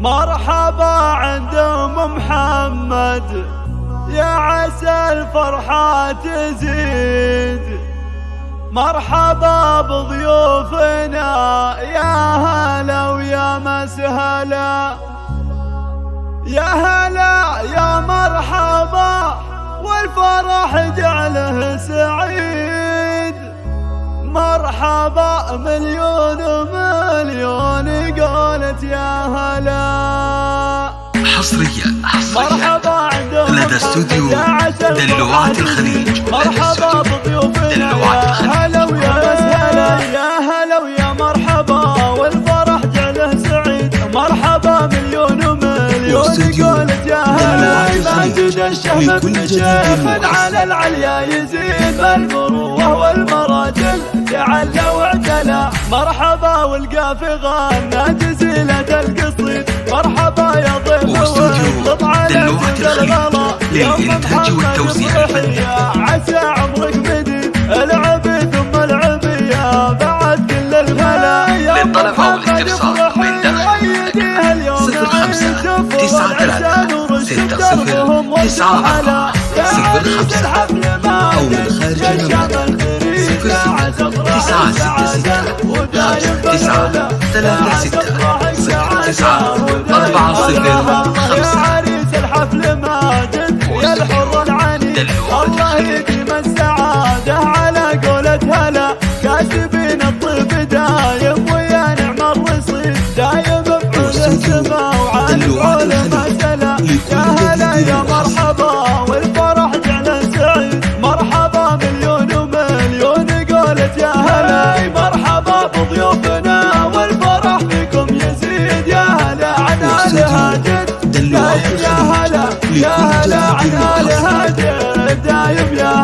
مرحبا عند ام محمد، يا عسى الفرحة تزيد. مرحبا بضيوفنا، يا هلا ويا مسهلا، يا هلا يا مرحبا، والفرح جعله سعيد. مرحبا مليون مليون قولت يا هلا. حصريا مرحبا لدى استوديو دلوعة الخليج. مرحبا بضيوفنا، يا هلا ويا مسهلا، يا هلا ويا مرحبا، والفرح جعله سعيد. مرحبا مليون مليون قولت يا هلا. ماجد الشهب بن شيخ على العليا يزيد، المروة والمراجل تعلى واعتلى. مرحبا والقافي غنى جزيلة القصيد. مرحبا يا ضيف وانقض على الغلا، للإنتاج والتوزيع الفني. عسى عمرك مديد، العبي ثم العبي يا بعد كل الهلا. للطلب أو الاستفسار من داخل 0593609094 أو من خارج المملكة 0936 عريس الحفل ماجد يا الحر العني، الله يديم السعادة على قولة هلا. كاسبين الطيب دايم ويا نعم الرصيد، دايم بفعول السما وعن العلماء سلا. يا هلا يا مرحبا والفرح جعله سعيد. مرحبا مليون ومليون قولت يا هلا. مرحبا بضيوفنا والفرح فيكم يزيد، يا هلا عن آل هاجد دايم، يا هلا يا هلا عن آل هاجد دايم، يا